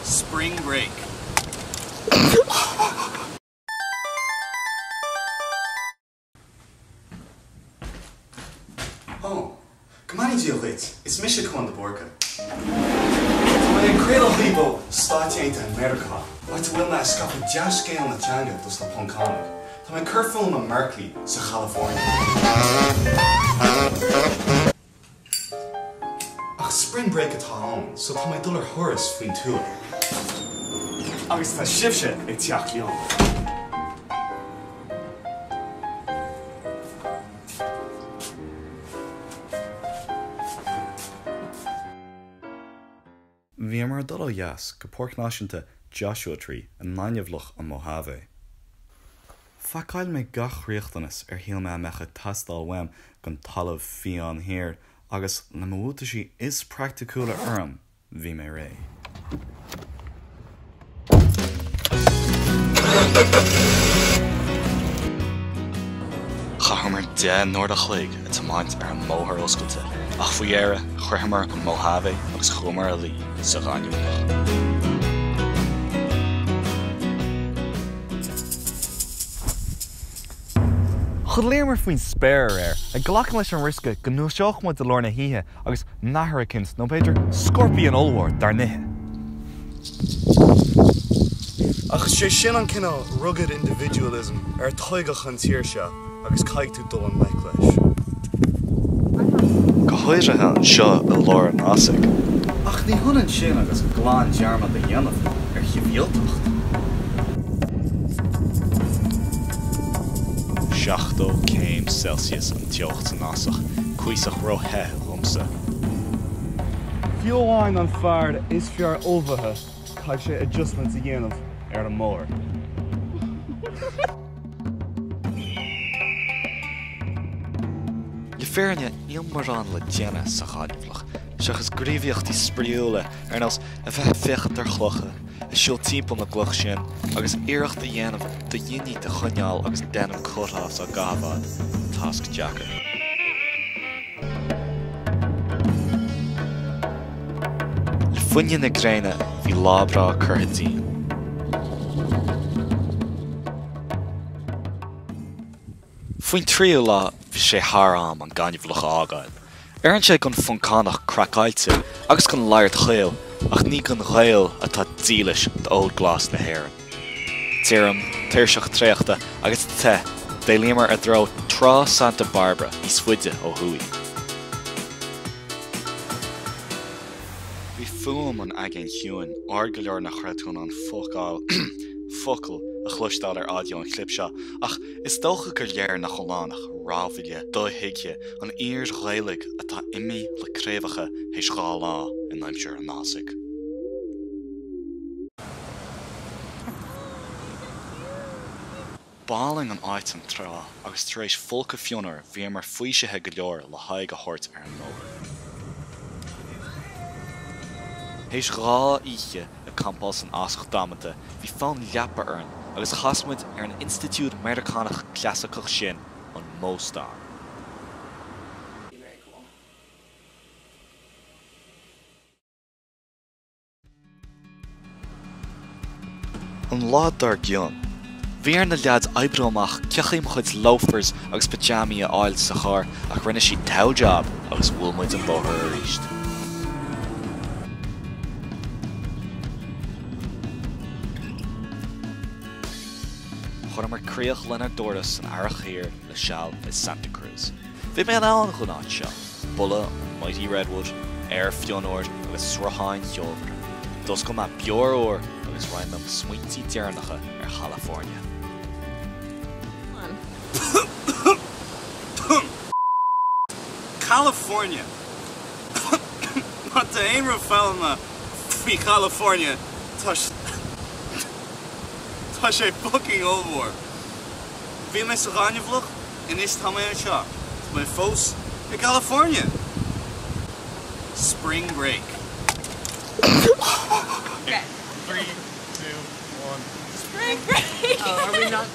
Spring break. Oh, Kamani Gillit, it's Michigan on the Borka. My cradle people starting to America. What will my scupper just scale on the Changa to stop Hong Kong? To my Kerfilm and Merkley, to California. Ach, spring break at home, so to my dollar Horace between two. Agus ta shifshe, it's yak yon. Bhí mar dul ó dheas go Pórchnáisiúnta Joshua Tree an Nainmhloch an Mojave. Fácail mé gach riachtanas híal me mecha tastal weim gon talamh fián hir agus na mhuata sí is practicúla orm bhí mé ré. Chahamar de Norda Chlig a tamáint an móthar oscailte, ach faoi éire chuirhamar an Mojave agus chumar a lí sa Nainmhloch. Chud léarmar faoin spéir a ghlachan leis an risca go nuaiseach mu de lorna hithe agus nathrakins nó beidir scorpion olmhór dar nithe. Ach sé sin an cinál rugged individualism toigach an tíir seo agus caiig tú dul an meic leis. Go háirithe an seo a lár an asig. Ach ní thunan sin agus gláán dearma de dhéanamh shibhialtacht. 7 céim Celsius an teocht an asach, cuisach rothe rumsa. Fiúháin an fearr is fear ómhathe, caiig sé adjustments a dhéanamh an mór. Je fearne ilmarán le déine sa Nainmhloch, seachas gríomhíochtaí spríúla nás a bheith fechat ar chlocha, is siúl timpeall na gluch sin, agus iirecht a dhéanamh do dhéine de chuneáil agus denam cutthas a gabhad, tasc Jacker. Le fuinne na gréine bhí lábrá curthaidín. Fuoin tríú lá bhí sé thar-am an Nainmhloch ágáil. Éann sé gon foncánach cracáilte agus gon leirt chéal, ach ní gon ghail atá dílis d'Old Glas na hÉireann. Tírim, tíirseach tréachta agus te, dé límar a dro trá Santa Barbara í Sfuide ó Huí. Bhí fuam an agéin hiúin ard go leor na chreatún an focail a chluisteáil ar áideó an clip seo, ach is dócha gur léir na cholánnach rábhaile dóthaighe an ír ghaeilg atá imí le créimhacha héis gá lá in Naimseir an Nasaigh. Báling an áit an trá agus tar éis folca fionar bhí mar faoisithe go leor le haig a thuirt ar an mór. Héis rá ihe a campás an asach dámata bhí fán leapa arn agus chasmuid ar an Institute Americanach Clásicach sin an Móstán. An lád dar gion. Bhí ar na lead oibreamach ceachaim chuid loafers agus pajami a áil sa chár ach rinne sí towjob agus bhfuilmuid an bóthar a ríist. Chur mar críoch Leonard Doris an airach hir le sealb is Santa Cruz. Bhí mé an áin chun áit seo, Bulla, Mighty Redwood, Air Fionord agus Srahain Thiolbhar. Dus go má beor óir agus raibh am smuointí dearnacha ar California. California. What the aim of Falma free California touch a fucking old war. Wie met z'n Nainmhloch en is het aan shop. My folks in California. Spring break. Okay. 3, 2, 1. Spring break. Oh, are we not?